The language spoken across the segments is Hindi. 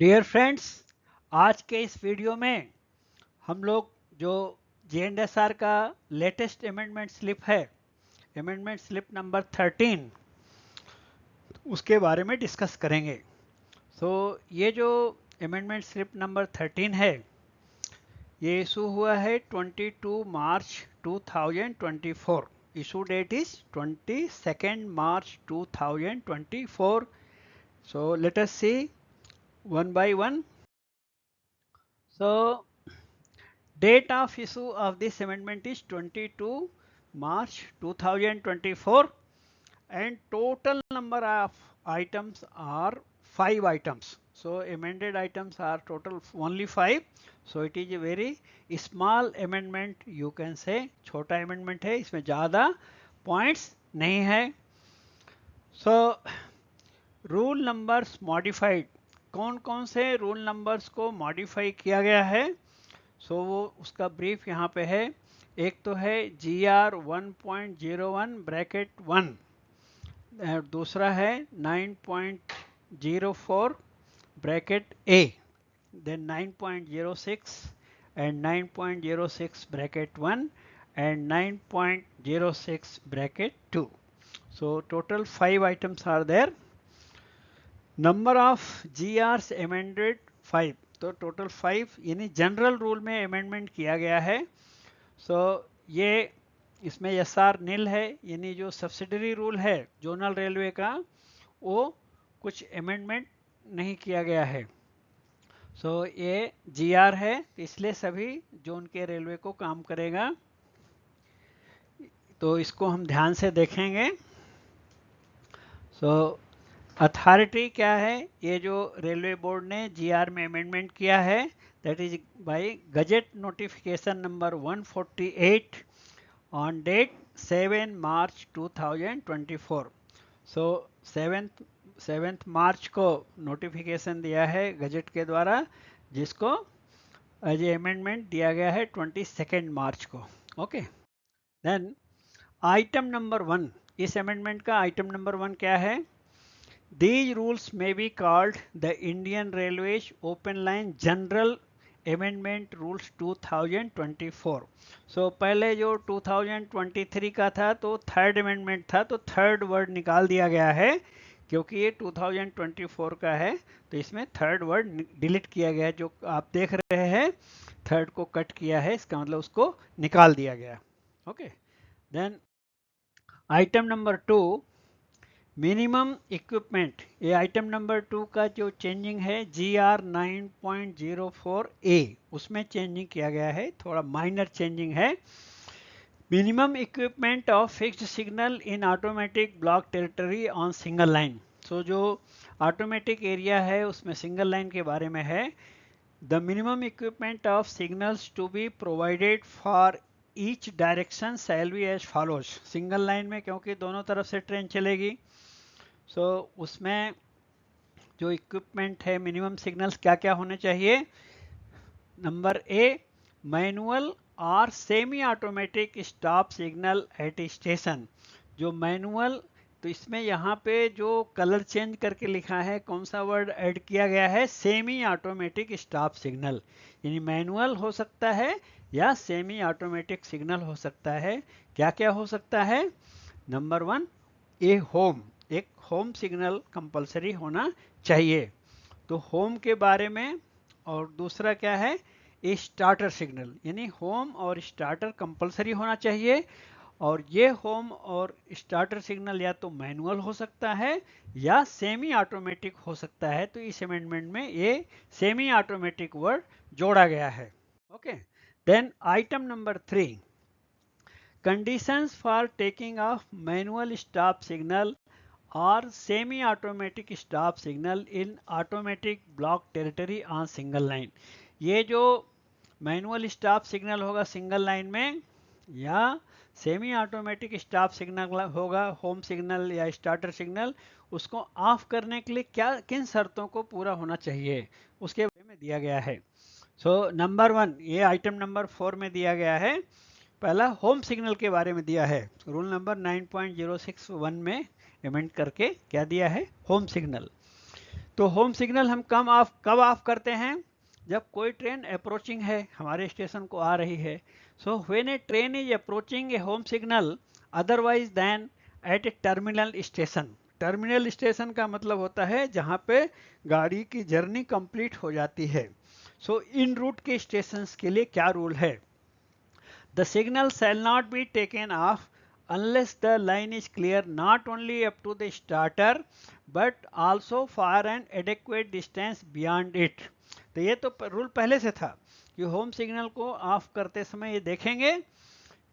डियर फ्रेंड्स, आज के इस वीडियो में हम लोग जो JNSR का लेटेस्ट अमेंडमेंट स्लिप है, अमेंडमेंट स्लिप नंबर 13, उसके बारे में डिस्कस करेंगे। ये जो अमेंडमेंट स्लिप नंबर 13 है, ये इशू हुआ है 22 March 2024। Issue date is 22 March 2024। So let us see one by one. So date of issue of this amendment is 22 March 2024 and total number of items are 5 items. So amended items are total only 5. So it is a very small amendment, you can say छोटा amendment है, इसमें ज़्यादा points नहीं है। So रूल नंबर्स मॉडिफाइड, कौन कौन से रूल नंबर्स को मॉडिफाई किया गया है, वो उसका ब्रीफ यहाँ पे है। एक तो है GR 1.01 ब्रैकेट 1, दूसरा है 9.04 bracket A, then 9.06 and 9.06 bracket 1 and 9.06 bracket 2। So total 5 items are there. Number of GRs amended 5, तो टोटल 5 यानी जनरल रूल में अमेंडमेंट किया गया है। ये इसमें SR नील है, यानी जो सब्सिडरी रूल है जोनल रेलवे का, वो कुछ अमेंडमेंट नहीं किया गया है। ये GR है, इसलिए सभी जोन के रेलवे को काम करेगा। तो इसको हम ध्यान से देखेंगे। अथॉरिटी क्या है, ये जो रेलवे बोर्ड ने GR में अमेंडमेंट किया है, that is by gazette notification number 148 on date 7 March 2024। 7 March को नोटिफिकेशन दिया है गजेट के द्वारा, जिसको एज ए अमेंडमेंट दिया गया है 22 मार्च को। ओके, देन आइटम नंबर 1, इस अमेंडमेंट का आइटम नंबर 1 क्या है? These rules may be called the Indian Railways Open Line General Amendment Rules 2024। पहले जो 2023 का था तो थर्ड अमेंडमेंट था, तो थर्ड वर्ड निकाल दिया गया है, क्योंकि ये 2024 का है, तो इसमें थर्ड वर्ड डिलीट किया गया है। जो आप देख रहे हैं थर्ड को कट किया है, इसका मतलब उसको निकाल दिया गया। Okay, then item number 2, minimum equipment. ये आइटम नंबर 2 का जो चेंजिंग है GR 9.04A, उसमें चेंजिंग किया गया है, थोड़ा माइनर चेंजिंग है। Minimum equipment of fixed signal in automatic block territory on single line. जो ऑटोमेटिक एरिया है उसमें सिंगल लाइन के बारे में है। The minimum equipment of signals to be provided for each direction shall be as follows. Single line में क्योंकि दोनों तरफ से ट्रेन चलेगी, उसमें जो इक्विपमेंट है, मिनिमम सिग्नल्स क्या क्या होने चाहिए? नंबर ए, मैनुअल और semi automatic stop signal eight station. जो मैनुअल, तो इसमें यहाँ पे जो कलर चेंज करके लिखा है, कौन सा वर्ड ऐड किया गया है? सेमी ऑटोमेटिक स्टॉप सिग्नल, यानी मैनुअल हो सकता है या सेमी ऑटोमेटिक सिग्नल हो सकता है। क्या क्या हो सकता है? नंबर 1, ए होम, एक होम सिग्नल कंपलसरी होना चाहिए, तो होम के बारे में। और दूसरा क्या है? ए स्टार्टर सिग्नल, यानी होम और स्टार्टर कंपलसरी होना चाहिए। और ये होम और स्टार्टर सिग्नल या तो मैनुअल हो सकता है या सेमी ऑटोमेटिक हो सकता है, तो इस अमेंडमेंट में ये सेमी ऑटोमेटिक वर्ड जोड़ा गया है। Okay, then item number 3, conditions for taking off manual stop signal or semi-automatic stop signal in automatic block territory on single line। ये जो मैनुअल स्टॉप सिग्नल होगा सिंगल लाइन में, या सेमी ऑटोमेटिक स्टॉप सिग्नल होगा, होम सिग्नल या स्टार्टर सिग्नल, उसको ऑफ करने के लिए क्या किन शर्तों को पूरा होना चाहिए, उसके बारे में दिया गया है। नंबर 1, ये आइटम नंबर 4 में दिया गया है। पहला होम सिग्नल के बारे में दिया है, रूल नंबर 9.061 में अमेंड करके क्या दिया है? Home signal. तो होम सिग्नल हम कब ऑफ करते हैं? जब कोई ट्रेन अप्रोचिंग है, हमारे स्टेशन को आ रही है. So when a train is approaching a home signal otherwise then at a terminal station. Terminal station का मतलब होता है जहाँ पे गाड़ी की जर्नी कंप्लीट हो जाती है. सो इन रूट के स्टेशन के लिए क्या रूल है? The signal shall not be taken off unless the line is clear not only up to the starter but also for an adequate distance beyond it. तो ये तो रूल पहले से था कि होम सिग्नल को ऑफ करते समय ये देखेंगे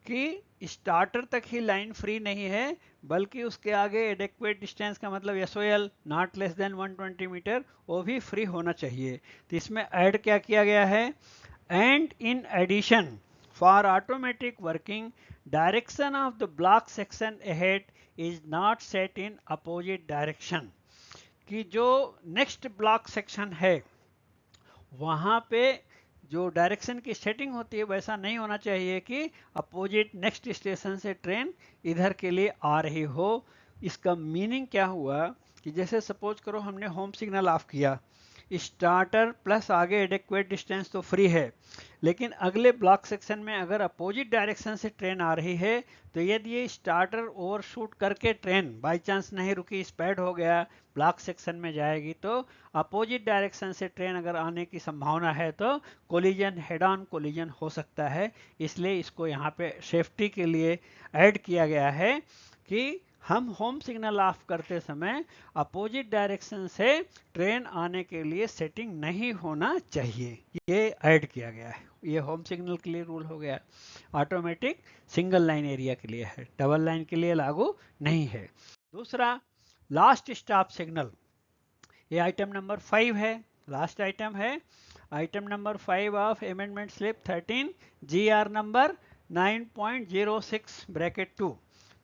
कि स्टार्टर तक ही लाइन फ्री नहीं है, बल्कि उसके आगे एडेक्वेट डिस्टेंस का मतलब SOL not less than 120 metre वो भी फ्री होना चाहिए. तो इसमें ऐड क्या किया गया है? And in addition for automatic working, direction of the block section ahead is not set in opposite direction. कि जो नेक्स्ट ब्लॉक सेक्शन है वहाँ पे जो डायरेक्शन की सेटिंग होती है वैसा नहीं होना चाहिए कि अपोजिट नेक्स्ट स्टेशन से ट्रेन इधर के लिए आ रही हो. इसका मीनिंग क्या हुआ कि जैसे सपोज करो हमने होम सिग्नल ऑफ किया, स्टार्टर प्लस आगे एडेक्वेट डिस्टेंस तो फ्री है, लेकिन अगले ब्लॉक सेक्शन में अगर अपोजिट डायरेक्शन से ट्रेन आ रही है तो यदि ये स्टार्टर ओवरशूट करके ट्रेन बाय चांस नहीं रुकी, स्पैड हो गया, ब्लॉक सेक्शन में जाएगी, तो अपोजिट डायरेक्शन से ट्रेन अगर आने की संभावना है तो कोलिजन, हेड ऑन कोलिजन हो सकता है. इसलिए इसको यहाँ पे सेफ्टी के लिए ऐड किया गया है कि हम होम सिग्नल ऑफ करते समय अपोजिट डायरेक्शन से ट्रेन आने के लिए सेटिंग नहीं होना चाहिए. ये ऐड किया गया है. ये होम सिग्नल के लिए रूल हो गया. ऑटोमेटिक सिंगल लाइन एरिया के लिए है, डबल लाइन के लिए लागू नहीं है. दूसरा, लास्ट स्टॉप सिग्नल. ये आइटम नंबर 5 है, लास्ट आइटम है. Item number 5 of amendment slip 13 GR number 9.06 bracket 2.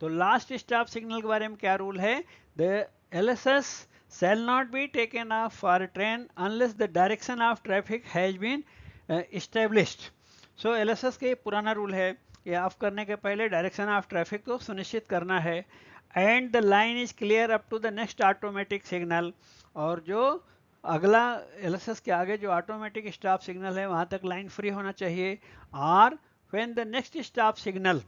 तो लास्ट स्टॉप सिग्नल के बारे में क्या रूल है? The LSS shall not be taken off for a train unless the direction of traffic has been established. So LSS के पुराना रूल है, ये ऑफ करने के पहले डायरेक्शन ऑफ ट्रैफिक को सुनिश्चित करना है. And the line is clear up to the next automatic signal. और जो अगला LSS के आगे जो ऑटोमेटिक स्टॉप सिग्नल है वहाँ तक लाइन फ्री होना चाहिए. और when the next stop signal,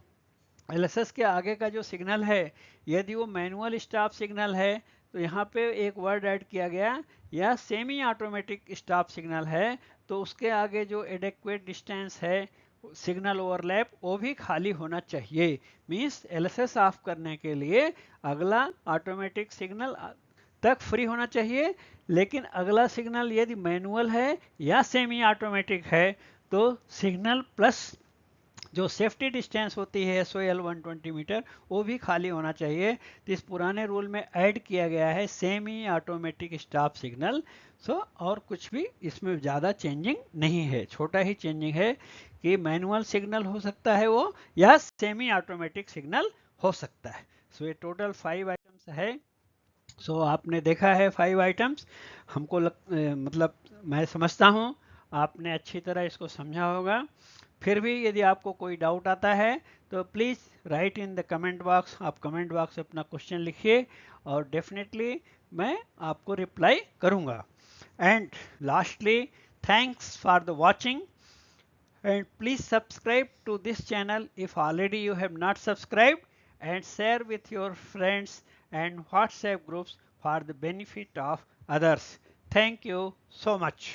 LSS के आगे का जो सिग्नल है, यदि वो मैनुअल स्टॉप सिग्नल है तो यहाँ पे एक वर्ड ऐड किया गया, या सेमी ऑटोमेटिक स्टॉप सिग्नल है तो उसके आगे जो एडेक्वेट डिस्टेंस है, सिग्नल ओवरलैप, वो भी खाली होना चाहिए. मीन्स LSS ऑफ करने के लिए अगला ऑटोमेटिक सिग्नल तक फ्री होना चाहिए, लेकिन अगला सिग्नल यदि मैनुअल है या सेमी ऑटोमेटिक है तो सिग्नल प्लस जो सेफ्टी डिस्टेंस होती है SOL 120 मीटर वो भी खाली होना चाहिए. तो इस पुराने रूल में ऐड किया गया है सेमी ऑटोमेटिक स्टॉप सिग्नल. सो और कुछ भी इसमें ज़्यादा चेंजिंग नहीं है, छोटा ही चेंजिंग है कि मैनुअल सिग्नल हो सकता है वो, या सेमी ऑटोमेटिक सिग्नल हो सकता है. सो ये टोटल 5 आइटम्स है. सो आपने देखा है 5 आइटम्स. हमको मतलब मैं समझता हूँ आपने अच्छी तरह इसको समझा होगा. फिर भी यदि आपको कोई डाउट आता है तो please write in the comment box. आप कमेंट बॉक्स में अपना क्वेश्चन लिखिए और डेफिनेटली मैं आपको रिप्लाई करूँगा. And lastly, thanks for the watching and please subscribe to this channel if already you have not subscribed, and share with your friends and WhatsApp groups for the benefit of others. Thank you so much.